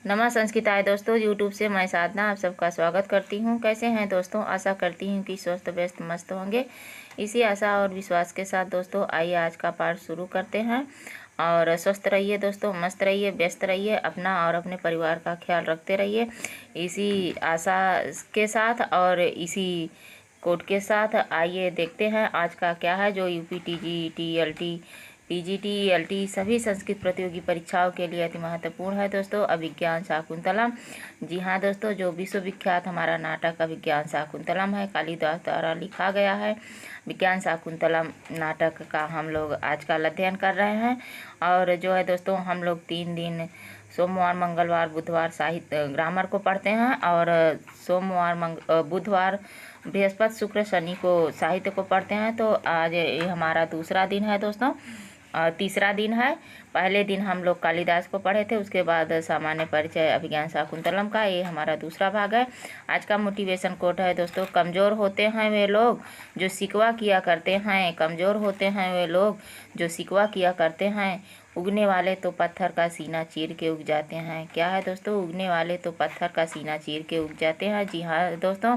नमः संस्कृताय दोस्तों, यूट्यूब से मैं साधना आप सबका स्वागत करती हूँ। कैसे हैं दोस्तों? आशा करती हूँ कि स्वस्थ व्यस्त मस्त होंगे। इसी आशा और विश्वास के साथ दोस्तों आइए आज का पाठ शुरू करते हैं। और स्वस्थ रहिए दोस्तों, मस्त रहिए, व्यस्त रहिए, अपना और अपने परिवार का ख्याल रखते रहिए। इसी आशा के साथ और इसी कोड के साथ आइए देखते हैं आज का क्या है, जो UP TG LT PGT LT सभी संस्कृत प्रतियोगी परीक्षाओं के लिए अति महत्वपूर्ण है दोस्तों। अभिज्ञान शाकुंतलम। जी हाँ दोस्तों, जो विश्वविख्यात हमारा नाटक अभिज्ञान शाकुंतलम है, कालिदास द्वारा लिखा गया है। विज्ञान शाकुंतलम नाटक का हम लोग आज का अध्ययन कर रहे हैं। और जो है दोस्तों, हम लोग 3 दिन सोमवार, मंगलवार, बुधवार साहित्य ग्रामर को पढ़ते हैं। और सोमवार, बुधवार, बृहस्पति, शुक्र, शनि को साहित्य को पढ़ते हैं। तो आज ये हमारा दूसरा दिन है दोस्तों, तीसरा दिन है। पहले दिन हम लोग कालिदास को पढ़े थे, उसके बाद सामान्य परिचय अभिज्ञान शाकुंतलम का, ये हमारा दूसरा भाग है। आज का मोटिवेशन कोट है दोस्तों, कमज़ोर होते हैं वे लोग जो शिकवा किया करते हैं। कमज़ोर होते हैं वे लोग जो शिकवा किया करते हैं। उगने वाले तो पत्थर का सीना चीर के उग जाते हैं। क्या है दोस्तों? उगने वाले तो पत्थर का सीना चीर के उग जाते हैं। जी हाँ दोस्तों,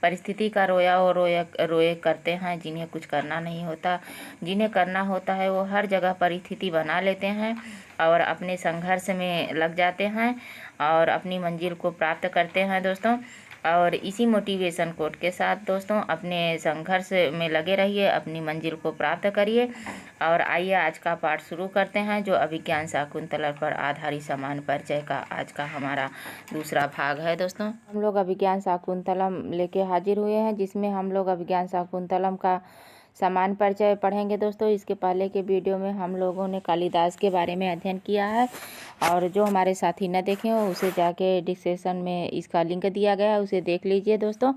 परिस्थिति का रोया और रोए करते हैं जिन्हें कुछ करना नहीं होता। जिन्हें करना होता है वो हर जगह परिस्थिति बना लेते हैं और अपने संघर्ष में लग जाते हैं और अपनी मंजिल को प्राप्त करते हैं दोस्तों। और इसी मोटिवेशन कोट के साथ दोस्तों अपने संघर्ष में लगे रहिए, अपनी मंजिल को प्राप्त करिए। और आइए आज का पाठ शुरू करते हैं, जो अभिज्ञान शाकुंतलम पर आधारित सामान्य परिचय का आज का हमारा दूसरा भाग है दोस्तों। हम लोग अभिज्ञान शाकुंतलम लेके हाजिर हुए हैं, जिसमें हम लोग अभिज्ञान शाकुंतलम का सामान्य परिचय पढ़ेंगे दोस्तों। इसके पहले के वीडियो में हम लोगों ने कालिदास के बारे में अध्ययन किया है, और जो हमारे साथी न देखें हो उसे जाके डिस्क्रिप्शन में इसका लिंक दिया गया है, उसे देख लीजिए दोस्तों।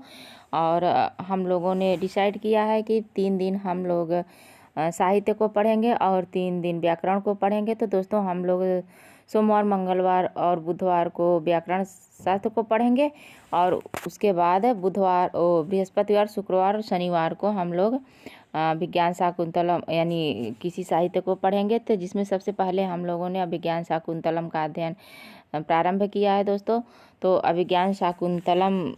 और हम लोगों ने डिसाइड किया है कि 3 दिन हम लोग साहित्य को पढ़ेंगे और 3 दिन व्याकरण को पढ़ेंगे। तो दोस्तों हम लोग सोमवार, मंगलवार और बुधवार को व्याकरण शास्त्र को पढ़ेंगे, और उसके बाद बुधवार, बृहस्पतिवार, शुक्रवार, शनिवार को हम लोग विज्ञान शाकुंतलम यानी किसी साहित्य को पढ़ेंगे। तो जिसमें सबसे पहले हम लोगों ने अभिज्ञान शाकुंतलम का अध्ययन प्रारंभ किया है दोस्तों। तो अभिज्ञान शाकुंतलम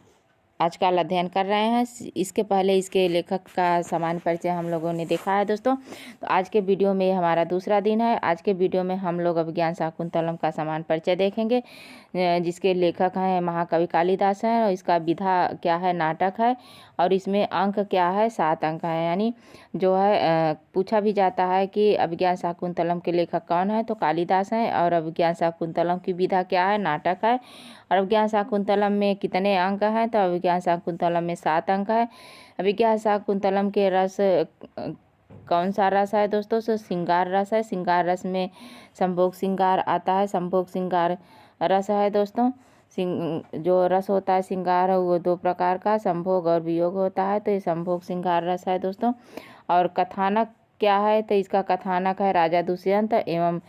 आजकल अध्ययन कर रहे हैं। इसके पहले इसके लेखक का सामान्य परिचय हम लोगों ने देखा है दोस्तों। तो आज के वीडियो में हमारा दूसरा दिन है। आज के वीडियो में हम लोग अभिज्ञान शाकुंतलम का सामान्य परिचय देखेंगे, जिसके लेखक हैं महाकवि कालिदास हैं, और इसका विधा क्या है, नाटक है, और इसमें अंक क्या है, 7 अंक है। यानी जो है पूछा भी जाता है कि अभिज्ञान शाकुंतलम के लेखक कौन है, तो कालिदास हैं। और अभिज्ञान शाकुंतलम की विधा क्या है, नाटक है। और अभिज्ञान शाकुंतलम में कितने अंक हैं, तो अभिज्ञान शाकुंतलम में 7 अंक है। अभिज्ञान शाकुंतलम के रस कौन सा रस है दोस्तों? तो श्रृंगार रस है। श्रृंगार रस में संभोग श्रृंगार आता है, संभोग श्रृंगार रस है दोस्तों। जो रस होता है श्रृंगार वो 2 प्रकार का, संभोग और वियोग होता है। तो ये संभोग श्रृंगार रस है दोस्तों। और कथानक क्या है, तो इसका कथानक है राजा दुष्यंत एवं,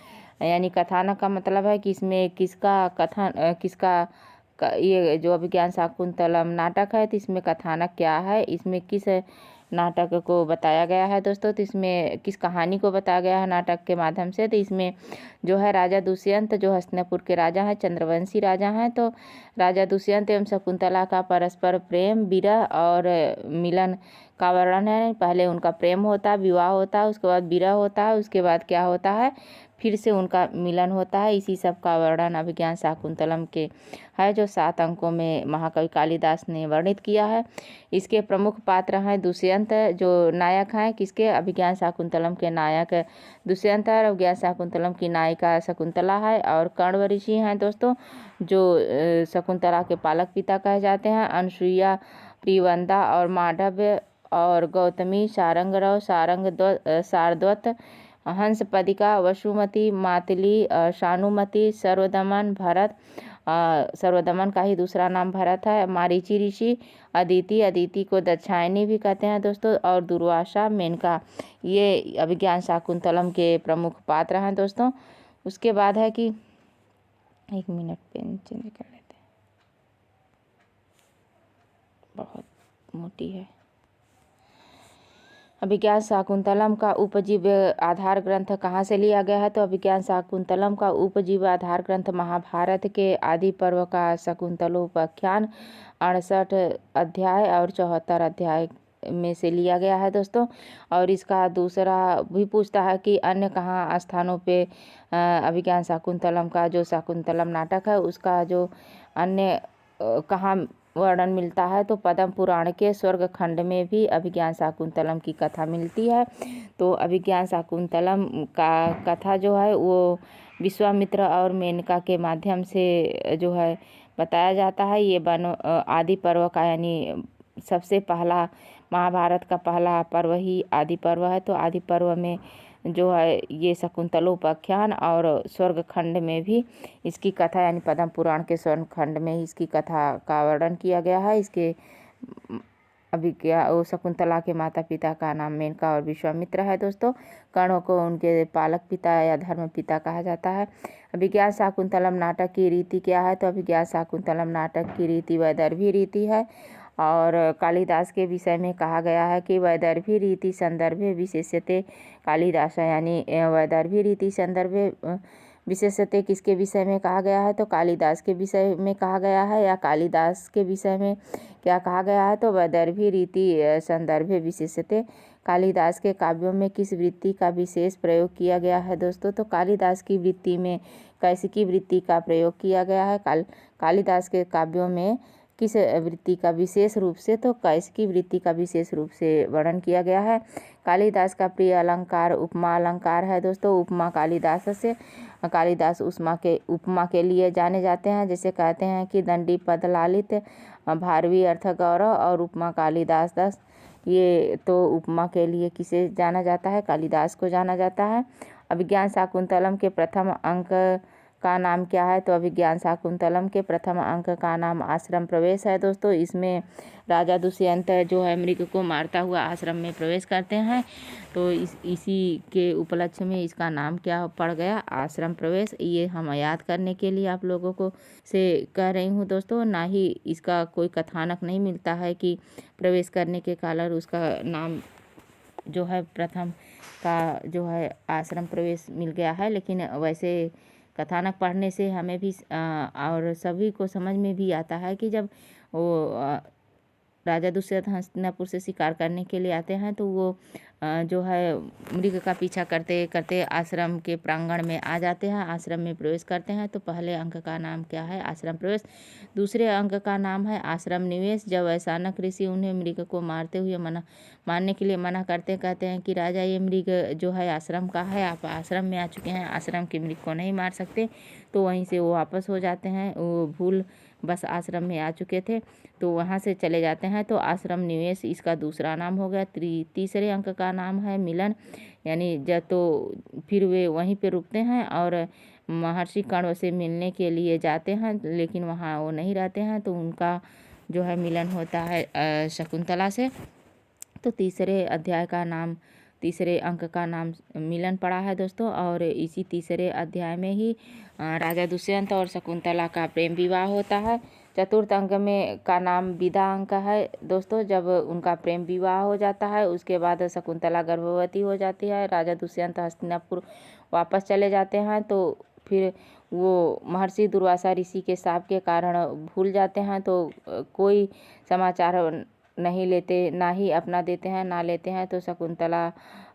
यानी कथानक का मतलब है कि इसमें किसका कथन, ये जो अभिज्ञान शाकुंतलम नाटक है, तो इसमें कथानक क्या है, इसमें किस नाटक को बताया गया है दोस्तों। तो इसमें किस कहानी को बताया गया है नाटक के माध्यम से। तो इसमें जो है राजा दुष्यंत जो हस्तिनापुर के राजा हैं, चंद्रवंशी राजा हैं। तो राजा दुष्यंत एवं शकुंतला का परस्पर प्रेम, विरह और मिलन का वर्णन है। पहले उनका प्रेम होता है, विवाह होता है, उसके बाद विरह होता है, उसके बाद क्या होता है, फिर से उनका मिलन होता है। इसी सब का वर्णन अभिज्ञान शाकुंतलम के है, जो 7 अंकों में महाकवि कालिदास ने वर्णित किया है। इसके प्रमुख पात्र हैं दुष्यंत, जो नायक हैं किसके, अभिज्ञान शाकुंतलम के नायक दुष्यंत है। अभिज्ञान शाकुंतलम की नायिका शकुंतला है। और कण्व ऋषि हैं दोस्तों, जो शकुंतला के पालक पिता कहे जाते हैं। अनसुईया, प्रियवंदा और मांडव्य और गौतमी, सारंगरव, शारद्वत, हंसपदिका, वसुमती, मातली, शानुमती, सर्वदमन, भरत, सर्वदमन का ही दूसरा नाम भरत है, मारीची ऋषि, अदिति, अदिति को दाक्षायणी भी कहते हैं दोस्तों, और दुर्वासा, मेनका, ये अभिज्ञान शाकुंतलम के प्रमुख पात्र हैं दोस्तों। उसके बाद है कि 1 मिनट पेन चेंज कर लेते हैं, बहुत मोटी है। अभिज्ञान शाकुंतलम का उपजीव्य आधार ग्रंथ कहाँ से लिया गया है? तो अभिज्ञान शाकुंतलम का उपजीव्य आधार ग्रंथ महाभारत के आदि पर्व का शकुंतलोपाख्यान 68 अध्याय और 74 अध्याय में से लिया गया है दोस्तों। और इसका दूसरा भी पूछता है कि अन्य कहाँ स्थानों पे अभिज्ञान शाकुंतलम का जो शाकुंतलम नाटक है उसका जो अन्य कहाँ वर्णन मिलता है? तो पद्म पुराण के स्वर्ग खंड में भी अभिज्ञान शाकुंतलम की कथा मिलती है। तो अभिज्ञान शाकुंतलम का कथा जो है वो विश्वामित्र और मेनका के माध्यम से जो है बताया जाता है। ये आदि पर्व का यानी सबसे पहला महाभारत का पहला पर्व ही आदि पर्व है। तो आदि पर्व में जो है ये शकुंतलोपाख्यान और स्वर्ग खंड में भी इसकी कथा यानी पद्म पुराण के स्वर्ग खंड में ही इसकी कथा का वर्णन किया गया है। इसके शकुंतला के माता पिता का नाम मेनका और विश्वामित्र है दोस्तों। कर्ण को उनके पालक पिता या धर्म पिता कहा जाता है। अभिज्ञान शाकुंतलम नाटक की रीति क्या है? तो अभिज्ञान शाकुंतलम नाटक की रीति वैदर्भी रीति है। और कालिदास के विषय में कहा गया है कि वैदर्भी रीति संदर्भे विशेषते कालिदास, यानी वैदर्भी रीति संदर्भे विशेषते किसके विषय में कहा गया है? तो कालिदास के विषय में कहा गया है। या कालिदास के विषय में क्या कहा गया है? तो वैदर्भी रीति संदर्भे विशेषते कालिदास के काव्यों में किस वृत्ति का विशेष प्रयोग किया गया है दोस्तों? तो कालिदास की वृत्ति में कैसिकी वृत्ति का प्रयोग किया गया है? कालिदास के काव्यों में किस वृत्ति का विशेष रूप से? तो कैसिकी वृत्ति का विशेष रूप से वर्णन किया गया है। कालिदास का प्रिय अलंकार उपमा अलंकार है दोस्तों। उपमा कालिदास उपमा के लिए जाने जाते हैं। जैसे कहते हैं कि दंडी पद लालित भारवी अर्थ गौरव और उपमा कालिदास दास। ये तो उपमा के लिए किसे जाना जाता है? कालिदास को जाना जाता है। अभिज्ञान शाकुंतलम के प्रथम अंक का नाम क्या है? तो अभिज्ञान शाकुंतलम के प्रथम अंक का नाम आश्रम प्रवेश है दोस्तों। इसमें राजा दुष्यंत जो है मृग को मारता हुआ आश्रम में प्रवेश करते हैं। तो इसी के उपलक्ष्य में इसका नाम क्या पड़ गया? आश्रम प्रवेश। ये हम याद करने के लिए आप लोगों को से कह रही हूँ दोस्तों। ना ही इसका कोई कथानक नहीं मिलता है कि प्रवेश करने के कारण उसका नाम जो है प्रथम का जो है आश्रम प्रवेश मिल गया है। लेकिन वैसे कथानक पढ़ने से हमें भी और सभी को समझ में भी आता है कि जब वो राजा दुष्यंत हस्तिनापुर से शिकार करने के लिए आते हैं तो वो जो है मृग का पीछा करते करते आश्रम के प्रांगण में आ जाते हैं, आश्रम में प्रवेश करते हैं। तो पहले अंक का नाम क्या है? आश्रम प्रवेश। दूसरे अंक का नाम है आश्रम निवेश। जब ऐसानक ऋषि उन्हें मृग को मारते हुए मारने के लिए मना करते कहते हैं कि राजा ये मृग जो है आश्रम का है, आप आश्रम में आ चुके हैं, आश्रम के मृग को नहीं मार सकते। तो वहीं से वो वापस हो जाते हैं। वो भूल बस आश्रम में आ चुके थे तो वहाँ से चले जाते हैं। तो आश्रम निवेश इसका दूसरा नाम हो गया। तीसरे अंक का नाम है मिलन, यानी जब तो फिर वे वहीं पे रुकते हैं और महर्षि कण्व से मिलने के लिए जाते हैं, लेकिन वहाँ वो नहीं रहते हैं। तो उनका जो है मिलन होता है शकुंतला से। तो तीसरे अंक का नाम मिलन पड़ा है दोस्तों। और इसी तीसरे अध्याय में ही राजा दुष्यंत और शकुंतला का प्रेम विवाह होता है। चतुर्थ अंक में का नाम विदा अंक है दोस्तों। जब उनका प्रेम विवाह हो जाता है उसके बाद शकुंतला गर्भवती हो जाती है। राजा दुष्यंत हस्तिनापुर वापस चले जाते हैं। तो फिर वो महर्षि दुर्वासा ऋषि के शाप के कारण भूल जाते हैं। तो कोई समाचार नहीं लेते, ना ही अपना देते हैं ना लेते हैं। तो शकुंतला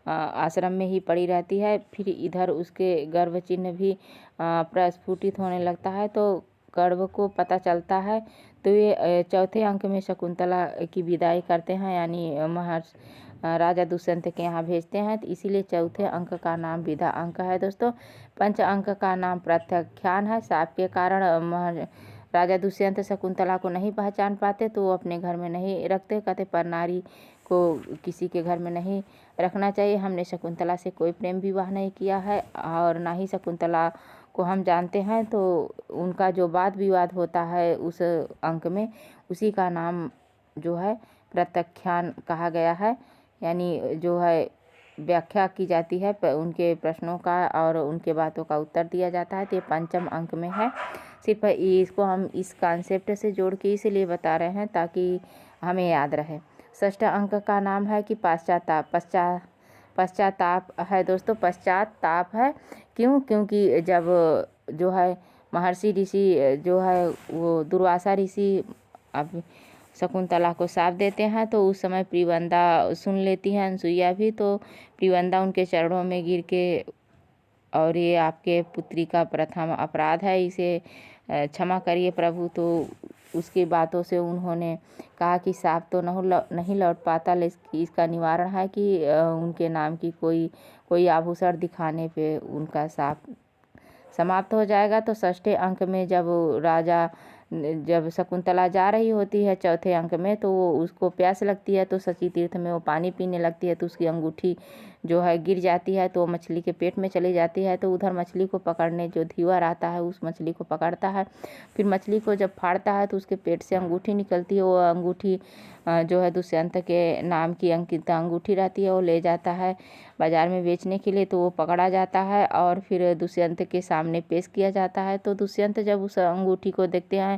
आश्रम में ही पड़ी रहती है। फिर इधर उसके गर्भ चिन्ह भी प्रस्फुटित होने लगता है। तो गर्भ को पता चलता है। तो ये चौथे अंक में शकुंतला की विदाई करते हैं, यानी राजा दुष्यंत के यहाँ भेजते हैं। तो इसीलिए चौथे अंक का नाम विदा अंक है दोस्तों। पंच अंक का नाम प्रत्याख्यान है। शाप के कारण राजा दुष्यंत शकुंतला को नहीं पहचान पाते तो वो अपने घर में नहीं रखते। कहते पर नारी को किसी के घर में नहीं रखना चाहिए। हमने शकुंतला से कोई प्रेम विवाह नहीं किया है और ना ही शकुंतला को हम जानते हैं। तो उनका जो वाद विवाद होता है उस अंक में, उसी का नाम जो है प्रत्याख्यान कहा गया है। यानी जो है व्याख्या की जाती है उनके प्रश्नों का और उनके बातों का उत्तर दिया जाता है। तो ये पंचम अंक में है। सिर्फ इसको हम इस कॉन्सेप्ट से जोड़ के इसलिए बता रहे हैं ताकि हमें याद रहे। षष्ठ अंक का नाम है कि पश्चाताप। पश्चाताप है दोस्तों, पश्चाताप है। क्यों? क्योंकि जब जो है महर्षि ऋषि जो है वो दुर्वासा ऋषि अब शकुंतला को शाप देते हैं, तो उस समय प्रियवंदा सुन लेती है, अनसुईया भी। तो प्रियवंदा उनके चरणों में गिर के, और ये आपके पुत्री का प्रथम अपराध है, इसे क्षमा करिए प्रभु। तो उसकी बातों से उन्होंने कहा कि साप तो नहीं लौट पाता, लेकिन इसका निवारण है कि उनके नाम की कोई आभूषण दिखाने पे उनका साप समाप्त हो जाएगा। तो षष्ठे अंक में जब शकुंतला जा रही होती है चौथे अंक में, तो वो उसको प्यास लगती है, तो शची तीर्थ में वो पानी पीने लगती है, तो उसकी अंगूठी जो है गिर जाती है, तो मछली के पेट में चली जाती है। तो उधर मछली को पकड़ने जो धीवर आता है उस मछली को पकड़ता है। फिर मछली को जब फाड़ता है तो उसके पेट से अंगूठी निकलती है। वो अंगूठी जो है दुष्यंत के नाम की अंकित अंगूठी रहती है, वो ले जाता है बाजार में बेचने के लिए। तो वो पकड़ा जाता है और फिर दुष्यंत के सामने पेश किया जाता है। तो दुष्यंत जब उस अंगूठी को देखते हैं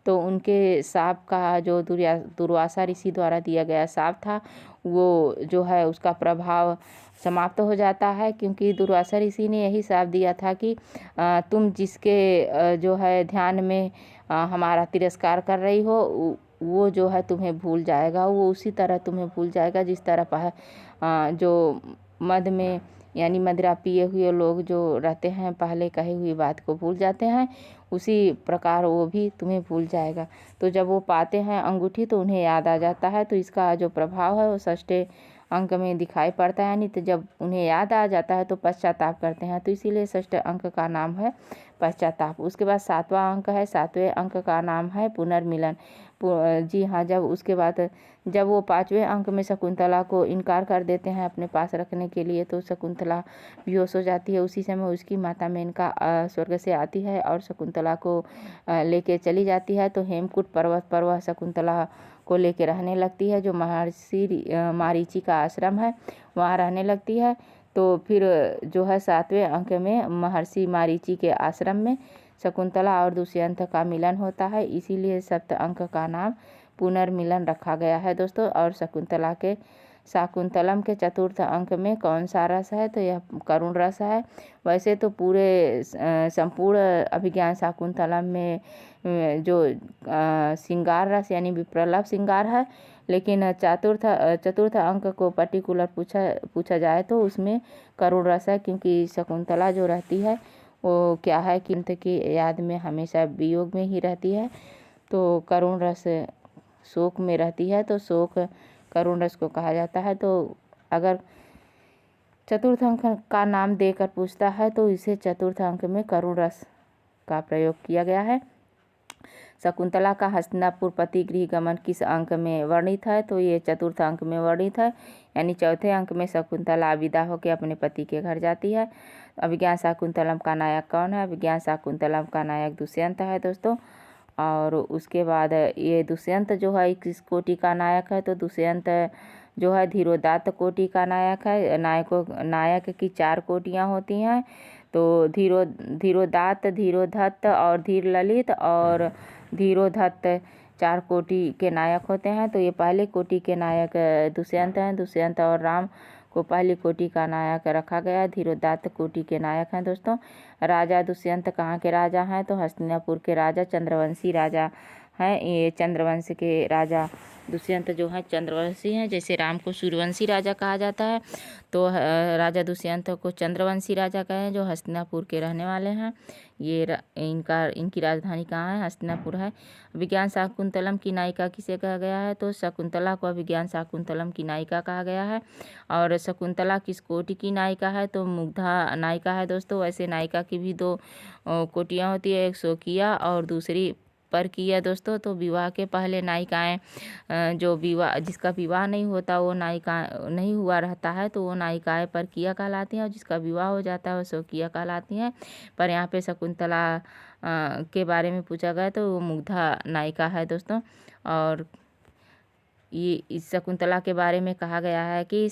तो उनके साप का जो दुर्वासा ऋषि द्वारा दिया गया साप था, वो जो है उसका प्रभाव समाप्त हो जाता है। क्योंकि दुर्वासा ऋषि ने यही शाप दिया था कि तुम जिसके जो है ध्यान में हमारा तिरस्कार कर रही हो, वो जो है तुम्हें भूल जाएगा। वो उसी तरह तुम्हें भूल जाएगा जिस तरह जो मद में यानी मदिरा पिए हुए लोग जो रहते हैं पहले कही हुई बात को भूल जाते हैं, उसी प्रकार वो भी तुम्हें भूल जाएगा। तो जब वो पाते हैं अंगूठी तो उन्हें याद आ जाता है। तो इसका जो प्रभाव है वो षष्ठे अंक में दिखाई पड़ता है। नहीं तो जब उन्हें याद आ जाता है तो पश्चाताप करते हैं, तो इसीलिए षष्ठ अंक का नाम है पश्चाताप। उसके बाद सातवां अंक है, सातवें अंक का नाम है पुनर्मिलन। जी हाँ, जब उसके बाद जब वो पाँचवें अंक में शकुंतला को इनकार कर देते हैं अपने पास रखने के लिए, तो शकुंतला बेहोश हो जाती है। उसी समय उसकी माता मेनका स्वर्ग से आती है और शकुंतला को लेके चली जाती है। तो हेमकूट पर्वत पर वह शकुंतला को लेके रहने लगती है, जो महर्षि मारीची का आश्रम है, वहाँ रहने लगती है। तो फिर जो है सातवें अंक में महर्षि मारीची के आश्रम में शकुंतला और दुष्यंत का मिलन होता है, इसीलिए सप्त अंक का नाम पुनर्मिलन रखा गया है दोस्तों। और शाकुंतलम के चतुर्थ अंक में कौन सा रस है? तो यह करुण रस है। वैसे तो पूरे संपूर्ण अभिज्ञान शाकुंतलम में जो श्रृंगार रस यानी विप्रलभ श्रृंगार है, लेकिन चतुर्थ अंक को पर्टिकुलर पूछा जाए तो उसमें करुण रस है। क्योंकि शकुंतला जो रहती है वो क्या है कि अंत की याद में हमेशा वियोग में ही रहती है, तो करुण रस शोक में रहती है, तो शोक करुण रस को कहा जाता है। तो अगर चतुर्थ अंक का नाम देकर पूछता है तो इसे चतुर्थ अंक में करुण रस का प्रयोग किया गया है। शकुंतला का हस्तिनापुर पति गृह गमन किस अंक में वर्णित है? तो ये चतुर्थ अंक में वर्णित है, यानी चौथे अंक में शकुंतला विदा होकर अपने पति के घर जाती है। अभिज्ञान शाकुंतलम का नायक कौन है? अभिज्ञान शाकुंतलम का नायक दुष्यंत है दोस्तों। और उसके बाद ये दुष्यंत जो है किस कोटि का नायक है? तो दुष्यंत जो है धीरोदात्त कोटि का नायक है। नायक की 4 कोटियाँ होती हैं, तो धीरोदात्त, धीरोधत्त और धीर ललित और धीरोधत्त 4 कोटि के नायक होते हैं। तो ये पहले कोटि के नायक दुष्यंत हैं। दुष्यंत और राम को पहली कोटि का नायक रखा गया, धीरोदात्त कोटि के नायक हैं दोस्तों। राजा दुष्यंत कहाँ के राजा हैं? तो हस्तिनापुर के राजा, चंद्रवंशी राजा हैं। ये चंद्रवंश के राजा दुष्यंत जो हैं चंद्रवंशी हैं। जैसे राम को सूर्यवंशी राजा कहा जाता है, तो राजा दुष्यंत को चंद्रवंशी राजा कहें, जो हस्तिनापुर के रहने वाले हैं। ये इनकी राजधानी कहाँ है? हस्तिनापुर है। अभिज्ञान शाकुंतलम की नायिका किसे कहा गया है? तो शकुंतला को अभिज्ञान शाकुंतलम की नायिका कहा गया है। और शकुंतला किस कोटि की नायिका है? तो मुग्धा नायिका है दोस्तों। वैसे नायिका की भी 2 कोटियाँ होती है, एक स्वकीया और दूसरी परकीय दोस्तों। तो विवाह के पहले नायिकाएं जिसका विवाह नहीं होता, वो नायिका नहीं हुआ रहता है, तो वो नायिकाएं परकीय कहलाती हैं, और जिसका विवाह हो जाता है वो स्वकीय कहलाती हैं। पर यहाँ पे शकुंतला के बारे में पूछा गया तो वो मुग्धा नायिका है दोस्तों। और ये इस शकुंतला के बारे में कहा गया है कि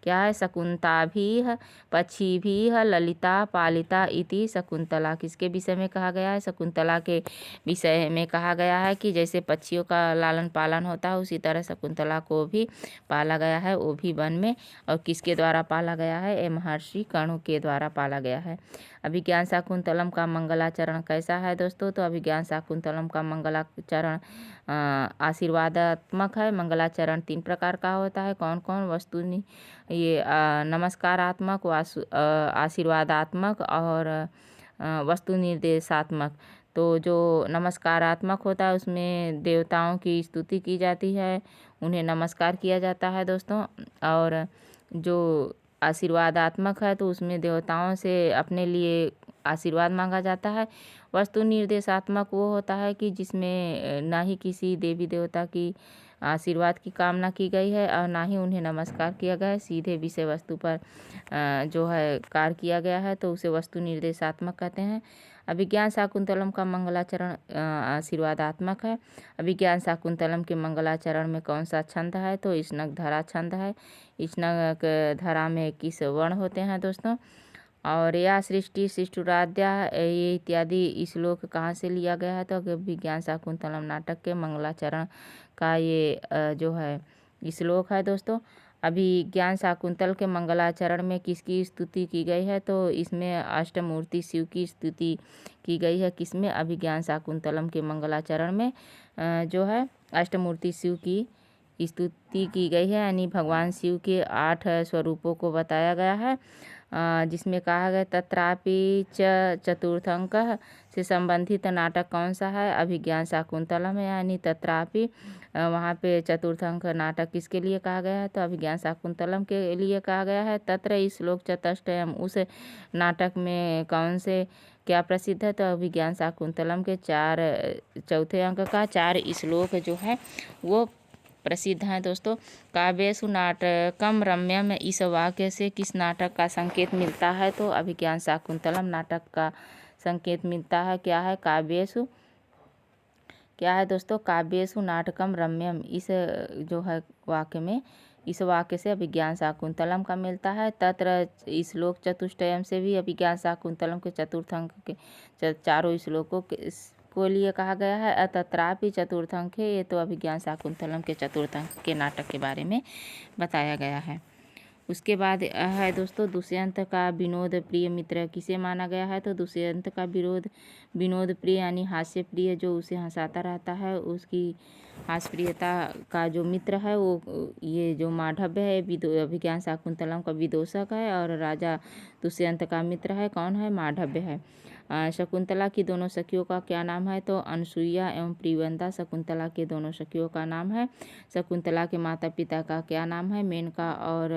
क्या है, शकुंताभिः पक्षिभिः ललिता पालिता इति शकुंतला। किसके विषय में कहा गया है, शकुंतला के विषय में कहा गया है कि जैसे पक्षियों का लालन पालन होता है उसी तरह शकुंतला को भी पाला गया है, वो भी वन में। और किसके द्वारा पाला गया है, ये महर्षि कणु के द्वारा पाला गया है। अभिज्ञान शाकुंतलम का मंगलाचरण कैसा है दोस्तों, तो अभिज्ञान शाकुंतलम का मंगलाचरण आशीर्वादात्मक है। मंगलाचरण 3 प्रकार का होता है, कौन कौन, वस्तु ये नमस्कारात्मक, आशीर्वादात्मक और वस्तु निर्देशात्मक। तो जो नमस्कारात्मक होता है उसमें देवताओं की स्तुति की जाती है, उन्हें नमस्कार किया जाता है दोस्तों। और जो आशीर्वादात्मक है तो उसमें देवताओं से अपने लिए आशीर्वाद मांगा जाता है। वस्तु निर्देशात्मक वो होता है कि जिसमें ना ही किसी देवी देवता की आशीर्वाद की कामना की गई है और ना ही उन्हें नमस्कार किया गया है, सीधे विषय वस्तु पर जो है कार्य किया गया है, तो उसे वस्तु निर्देशात्मक कहते हैं। अभिज्ञान शाकुंतलम का मंगलाचरण आशीर्वादात्मक है। अभिज्ञान शाकुंतलम के मंगलाचरण में कौन सा छंद है, तो इष्णक धरा छंद है। इष्णक धरा में 21 वर्ण होते हैं दोस्तों। और या सृष्टि शिष्टुराध्या ये इत्यादि श्लोक कहाँ से लिया गया है, तो अभिज्ञान शाकुंतलम नाटक के मंगलाचरण का ये जो है श्लोक है दोस्तों। अभिज्ञान शाकुंतल के मंगलाचरण में किसकी स्तुति की गई है, तो इसमें अष्टमूर्ति शिव की स्तुति की गई है। किसमें, अभिज्ञान शाकुंतलम के मंगलाचरण में जो है अष्टमूर्ति शिव की स्तुति की गई है, यानी भगवान शिव के 8 स्वरूपों को बताया गया है। जिसमें कहा गया तत्रापि चतुर्थ अंक से संबंधित नाटक कौन सा है, अभिज्ञान शाकुंतलम है। यानी तत्रापि वहाँ पे चतुर्थ अंक नाटक किसके लिए कहा गया है, तो अभिज्ञान शाकुंतलम के लिए कहा गया है। तत्र श्लोक चतुष्टयम, उस नाटक में कौन से क्या प्रसिद्ध है, तो अभिज्ञान शाकुंतलम के 4 चौथे अंक का 4 श्लोक जो है वो प्रसिद्ध हैं दोस्तों। काव्येषु नाटकम रम्यम, इस वाक्य से किस नाटक का संकेत मिलता है, तो अभिज्ञान शाकुंतलम नाटक का संकेत मिलता है। क्या है, काव्येषु क्या है दोस्तों, काव्येषु नाटकम रम्यम, इस जो है वाक्य में, इस वाक्य से अभिज्ञान शाकुंतलम का मिलता है। तत्र श्लोक चतुष्टयम से भी अभिज्ञान शाकुंतलम के चतुर्थ अंक के 4 श्लोकों को लिए कहा गया है। तत्रापि चतुर्थ अंक है, ये तो अभिज्ञान शाकुंतलम के चतुर्थ अंक के नाटक के बारे में बताया गया है। उसके बाद है दोस्तों दुष्यंत का विनोद प्रिय मित्र किसे माना गया है, तो दुष्यंत का विनोद प्रिय यानी हास्य प्रिय, जो उसे हंसाता रहता है, उसकी हास्य प्रियता का जो मित्र है वो ये जो माधव्य है अभिज्ञान शाकुंतलम का विदूषक है, और राजा दुष्यंत का मित्र है कौन है, माधव्य है। शकुंतला की दोनों सखियों का क्या नाम है, तो अनसुईया एवं प्रियवंता शकुंतला के दोनों सखियों का नाम है। शकुंतला के माता पिता का क्या नाम है, मेनका और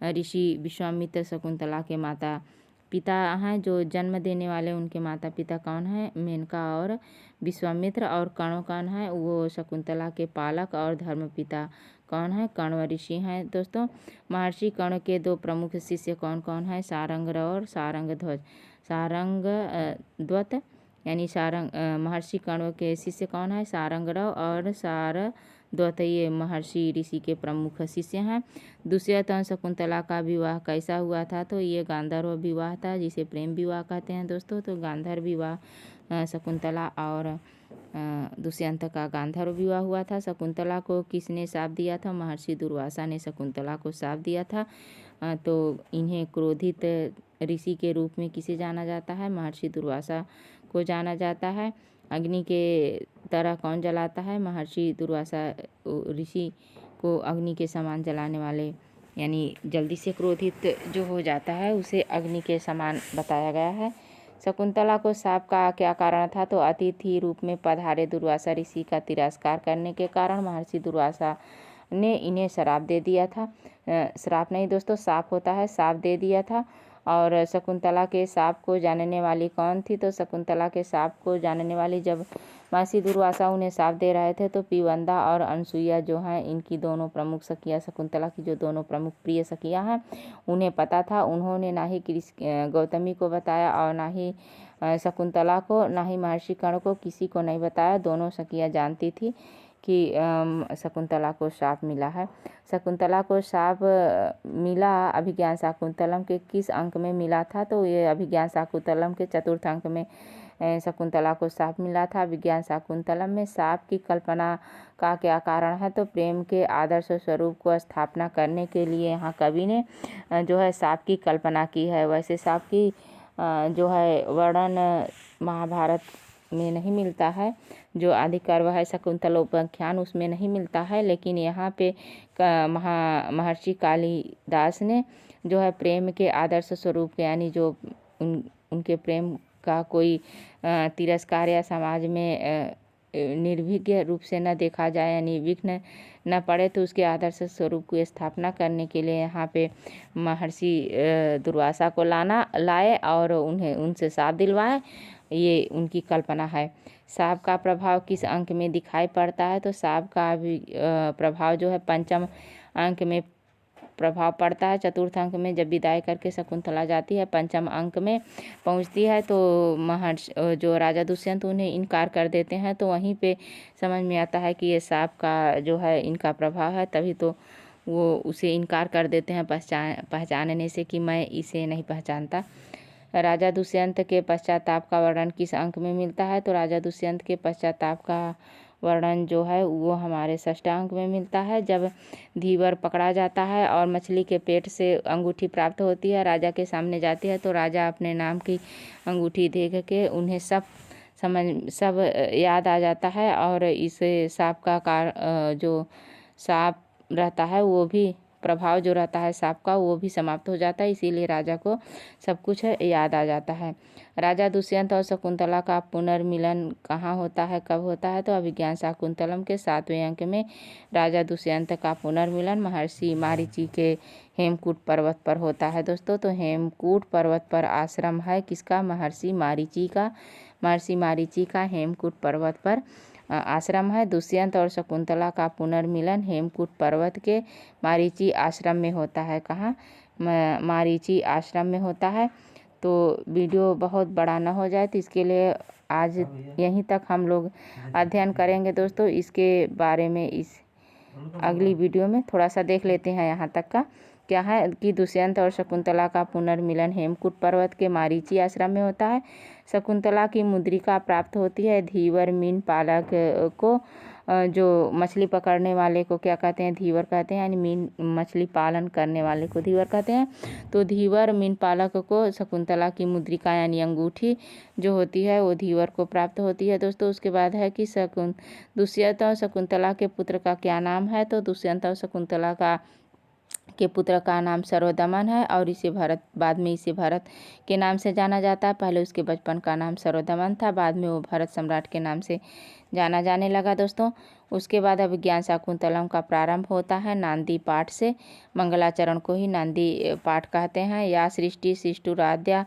ऋषि विश्वामित्र शकुंतला के माता पिता हैं। जो जन्म देने वाले उनके माता पिता कौन है, मेनका और विश्वामित्र। और कण्व कौन है, वो शकुंतला के पालक और धर्मपिता कौन है, कण्व ऋषि हैं दोस्तों। महर्षि कण्व के 2 प्रमुख शिष्य कौन कौन है, सारंग और सारंगध्वज। सारंगध्वज यानी महर्षि कण्व के शिष्य कौन है, सारंगरव और सारद्वत, ये महर्षि ऋषि के प्रमुख शिष्य हैं। दुष्यंत और शकुंतला का विवाह कैसा हुआ था, तो ये गांधर्व विवाह था, जिसे प्रेम विवाह कहते हैं दोस्तों। तो गांधर्व विवाह शकुंतला और दुष्यंत का गांधर्व विवाह हुआ था। शकुंतला को किसने शाप दिया था, महर्षि दुर्वासा ने शकुंतला को शाप दिया था। तो इन्हें क्रोधित ऋषि के रूप में किसे जाना जाता है, महर्षि दुर्वासा को जाना जाता है। अग्नि के तरह कौन जलाता है, महर्षि दुर्वासा ऋषि को अग्नि के समान जलाने वाले, यानी जल्दी से क्रोधित जो हो जाता है उसे अग्नि के समान बताया गया है। शकुंतला को शाप का क्या कारण था, तो अतिथि रूप में पधारे दुर्वासा ऋषि का तिरस्कार करने के कारण महर्षि दुर्वासा ने इन्हें श्राप दे दिया था। श्राप नहीं दोस्तों, शाप होता है, शाप दे दिया था। और शकुंतला के शाप को जानने वाली कौन थी, तो शकुंतला के शाप को जानने वाली जब महर्षि दुर्वासा उन्हें शाप दे रहे थे, तो पिवंदा और अनसुईया जो हैं, इनकी दोनों प्रमुख सखियाँ, शकुंतला की जो दोनों प्रमुख प्रिय सखियाँ हैं, उन्हें पता था। उन्होंने ना ही गौतमी को बताया और ना ही शकुंतला को, ना ही महर्षि कण्व को, किसी को नहीं बताया। दोनों सखियाँ जानती थी कि शकुंतला को शाप मिला है। शकुंतला को शाप मिला अभिज्ञान शाकुंतलम के किस अंक में मिला था? तो ये अभिज्ञान शाकुंतलम के चतुर्थ अंक में शकुंतला को शाप मिला था। अभिज्ञान शाकुंतलम में शाप की कल्पना का क्या कारण है? तो प्रेम के आदर्श स्वरूप को स्थापना करने के लिए यहाँ कवि ने जो है शाप की कल्पना की है। वैसे शाप की जो है वर्णन महाभारत में नहीं मिलता है। जो आदि पर्व है शकुंतलोपाख्यान उसमें नहीं मिलता है, लेकिन यहाँ पे महर्षि कालिदास ने जो है प्रेम के आदर्श स्वरूप यानी जो उनके प्रेम का कोई तिरस्कार या समाज में निर्विघ्न रूप से न देखा जाए यानी विघ्न न पड़े, तो उसके आदर्श स्वरूप की स्थापना करने के लिए यहाँ पे महर्षि दुर्वासा को लाए और उनसे शाप दिलवाए। ये उनकी कल्पना है। शाप का प्रभाव किस अंक में दिखाई पड़ता है? तो शाप का भी प्रभाव जो है पंचम अंक में प्रभाव पड़ता है। चतुर्थ अंक में जब विदाई करके शकुंतला जाती है, पंचम अंक में पहुंचती है तो महर्षि जो राजा दुष्यंत उन्हें इनकार कर देते हैं। तो वहीं पे समझ में आता है कि ये शाप का जो है इनका प्रभाव है, तभी तो वो उसे इनकार कर देते हैं पहचानने से कि मैं इसे नहीं पहचानता। राजा दुष्यंत के पश्चाताप का वर्णन किस अंक में मिलता है? तो राजा दुष्यंत के पश्चाताप का वर्णन जो है वो हमारे षष्ठ अंक में मिलता है। जब धीवर पकड़ा जाता है और मछली के पेट से अंगूठी प्राप्त होती है, राजा के सामने जाती है, तो राजा अपने नाम की अंगूठी देख के उन्हें सब याद आ जाता है और इस सांप का जो सांप रहता है वो भी प्रभाव जो रहता है सांप का वो भी समाप्त हो जाता है, इसीलिए राजा को सब कुछ याद आ जाता है। राजा दुष्यंत और शकुंतला का पुनर्मिलन कहाँ होता है, कब होता है? तो अभिज्ञान शाकुंतलम के 7वें अंक में राजा दुष्यंत का पुनर्मिलन महर्षि मारीची के हेमकूट पर्वत पर होता है। दोस्तों, तो हेमकूट पर्वत पर आश्रम है किसका? महर्षि मारीची का। महर्षि मारीची का हेमकूट पर्वत पर आश्रम है। दुष्यंत और शकुंतला का पुनर्मिलन हेमकूट पर्वत के मारीची आश्रम में होता है। कहाँ? मारीची आश्रम में होता है। तो वीडियो बहुत बड़ा ना हो जाए, तो इसके लिए आज यहीं तक हम लोग अध्ययन करेंगे। दोस्तों, इसके बारे में इस अगली वीडियो में थोड़ा सा देख लेते हैं। यहाँ तक का क्या है कि दुष्यंत और शकुंतला का पुनर्मिलन हेमकूट पर्वत के मारीची आश्रम में होता है। शकुंतला की मुद्रिका प्राप्त होती है धीवर मीन पालक को। जो मछली पकड़ने वाले को क्या कहते हैं? धीवर कहते हैं, यानी मीन मछली पालन करने वाले को धीवर कहते हैं। तो धीवर मीन पालक को शकुंतला की मुद्रिका यानी अंगूठी जो होती है वो धीवर को प्राप्त होती है। दोस्तों, उसके बाद है कि दुष्यंत और शकुंतला के पुत्र का क्या नाम है? तो दुष्यंत और शकुंतला के पुत्र का नाम सर्वदमन है और इसे बाद में इसे भरत के नाम से जाना जाता है। पहले उसके बचपन का नाम सर्वदमन था, बाद में वो भरत सम्राट के नाम से जाना जाने लगा। दोस्तों, उसके बाद अभिज्ञान शाकुंतलम का प्रारंभ होता है नांदी पाठ से। मंगलाचरण को ही नांदी पाठ कहते हैं। या सृष्टि शिष्टुराध्या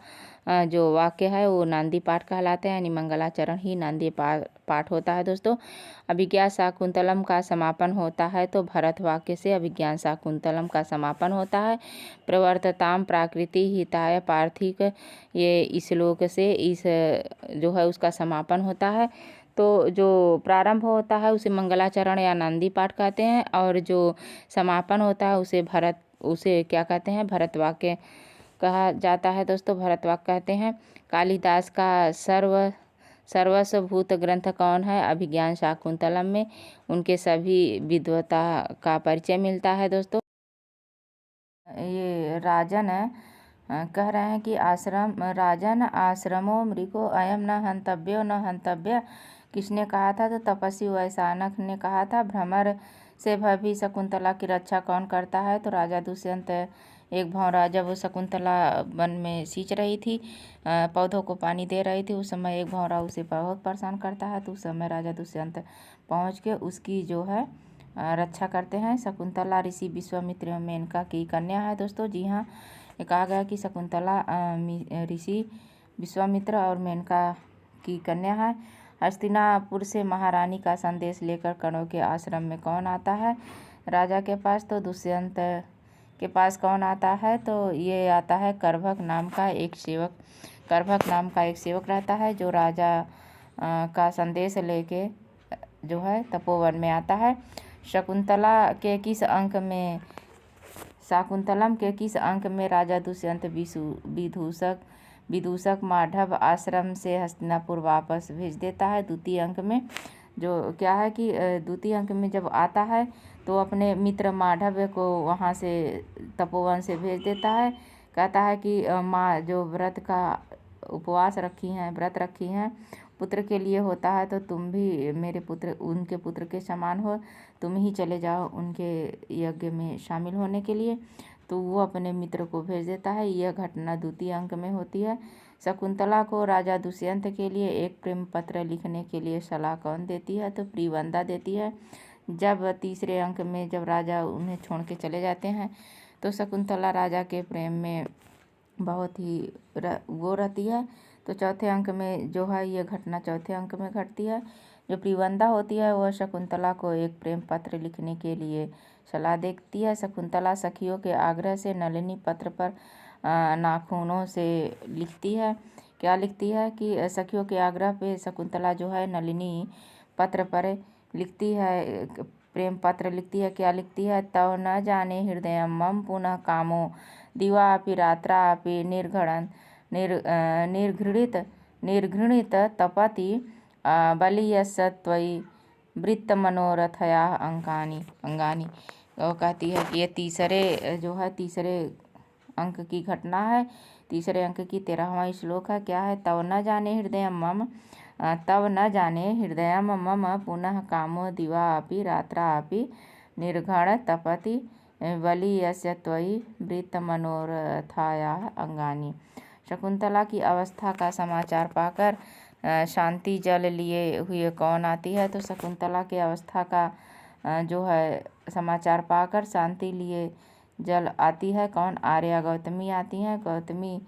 जो वाक्य है वो नांदी पाठ कहलाते हैं, यानी मंगलाचरण ही नांदी पाठ होता है। दोस्तों, अभिज्ञान शाकुंतलम का समापन होता है तो भरत वाक्य से अभिज्ञान शाकुंतलम का समापन होता है। प्रवर्तताम प्राकृति हिताय पार्थिक, ये श्लोक से इस जो है उसका समापन होता है। तो जो प्रारंभ होता है उसे मंगलाचरण या नांदी पाठ कहते हैं और जो समापन होता है उसे क्या कहते हैं? भरत वाक्य कहा जाता है। दोस्तों, भरत वाक्य कहते हैं। कालिदास का सर्वस्वभूत ग्रंथ कौन है? अभिज्ञान शाकुंतलम में उनके सभी विद्वता का परिचय मिलता है। दोस्तों, ये राजन कह रहे हैं कि राजन आश्रमो मृगो अयम न हंतव्यो न हंतव्य किसने कहा था? तो तपस्वी वैशानक ने कहा था। भ्रमर से भय शकुंतला की रक्षा कौन करता है? तो राजा दुष्यंत एक भौरा, जब शकुंतला वन में सींच रही थी, पौधों को पानी दे रही थी, उस समय एक भौरा उसे बहुत परेशान करता है। तो उस समय राजा दुष्यंत पहुंच के उसकी जो है रक्षा करते हैं। शकुंतला ऋषि विश्वामित्र एवं मेनका की कन्या है। दोस्तों, जी हाँ, ये कहा गया कि शकुंतला ऋषि विश्वामित्र और मेनका की कन्या है। हस्तिनापुर से महारानी का संदेश लेकर कणों के आश्रम में कौन आता है राजा के पास? तो दुष्यंत के पास कौन आता है? तो ये आता है करभक नाम का एक सेवक। करभक नाम का एक सेवक रहता है जो राजा का संदेश लेके जो है तपोवन में आता है। शकुंतला के किस अंक में शाकुंतलम के किस अंक में राजा दुष्यंत विदूषक माधव आश्रम से हस्तिनापुर वापस भेज देता है। द्वितीय अंक में जो क्या है कि द्वितीय अंक में जब आता है तो अपने मित्र माधव को वहाँ से तपोवन से भेज देता है। कहता है कि माँ जो व्रत रखी हैं पुत्र के लिए होता है, तो तुम भी उनके पुत्र के समान हो, तुम ही चले जाओ उनके यज्ञ में शामिल होने के लिए। तो वो अपने मित्र को भेज देता है। यह घटना द्वितीय अंक में होती है। शकुंतला को राजा दुष्यंत के लिए एक प्रेम पत्र लिखने के लिए सलाह कौन देती है? तो प्रियवंदा देती है। जब तीसरे अंक में जब राजा उन्हें छोड़ के चले जाते हैं तो शकुंतला राजा के प्रेम में बहुत ही वो रहती है। तो चौथे अंक में जो है ये घटना चौथे अंक में घटती है। जो प्रियवंदा होती है वह शकुंतला को एक प्रेम पत्र लिखने के लिए सलाह देती है। शकुंतला सखियों के आग्रह से नलिनी पत्र पर नाखूनों से लिखती है। क्या लिखती है कि सखियों के आग्रह पे शकुंतला जो है नलिनी पत्र पर लिखती है, प्रेम पत्र लिखती है। क्या लिखती है? तव न जाने हृदय मम पुनः कामो दिवापि रात्रापि निर्घृणित तपति बलियस्य त्वयि वृत्तमनोरथया अंगानी। वो कहती है कि ये तीसरे अंक की घटना है। तीसरे अंक की 13वां श्लोक है। क्या है? तव न जाने हृदयम मम पुनः कामो दिवा अपि रात्रा अपि निर्घण तपति बलियस्य त्वयि वृत्तमनोरथाया अंगानी। शकुंतला की अवस्था का समाचार पाकर शांति जल लिए हुए कौन आती है? तो शकुंतला के अवस्था का जो है समाचार पाकर शांति लिए जल आती है। कौन? आर्या गौतमी आती हैं। गौतमी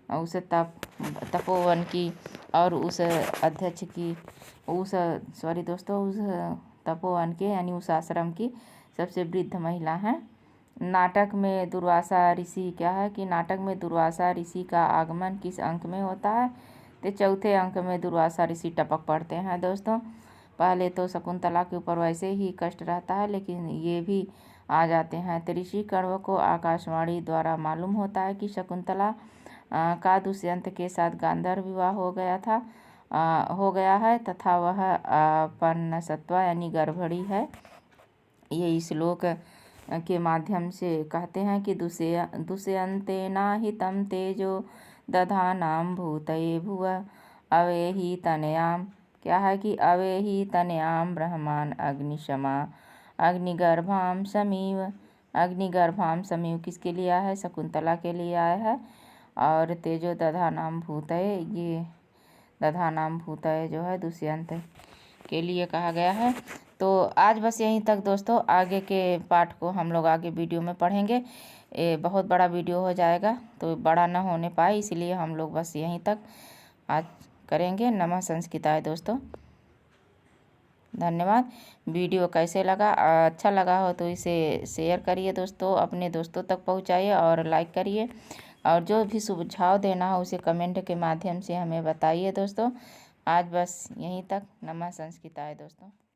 उस तपोवन की और उस तपोवन के यानी उस आश्रम की सबसे वृद्ध महिला है। नाटक में दुर्वासा ऋषि क्या है कि नाटक में दुर्वासा ऋषि का आगमन किस अंक में होता है? तो चौथे अंक में दुर्वासा ऋषि टपक पड़ते हैं दोस्तों। पहले तो शकुंतला के ऊपर वैसे ही कष्ट रहता है, लेकिन ये भी आ जाते हैं। तो ऋषि कण्व को आकाशवाणी द्वारा मालूम होता है कि शकुंतला का दुष्यंत के साथ गांधर्व विवाह हो गया है तथा वह पन्नसत्वा यानी गर्भणी है। ये श्लोक के माध्यम से कहते हैं कि दुष्यंतेना हितं तेजो दधानां भूतये भुव अवेहि तनयाम। क्या है कि अवेहि तनयाम ब्रह्मान् अग्निशमा अग्निगर्भां समीव किसके लिए आया है? शकुंतला के लिए आया है। और तेजो दधानाम भूतये, ये दधानाम भूतये जो है दुष्यंत के लिए कहा गया है। तो आज बस यहीं तक दोस्तों। आगे के पाठ को हम लोग आगे वीडियो में पढ़ेंगे। ये बहुत बड़ा वीडियो हो जाएगा तो बड़ा ना होने पाए, इसलिए हम लोग बस यहीं तक आज करेंगे। नमः संस्कृताय दोस्तों, धन्यवाद। वीडियो कैसे लगा? अच्छा लगा हो तो इसे शेयर करिए दोस्तों, अपने दोस्तों तक पहुंचाइए और लाइक करिए। और जो भी सुझाव देना हो उसे कमेंट के माध्यम से हमें बताइए दोस्तों। आज बस यहीं तक। नमः संस्कृताय दोस्तों।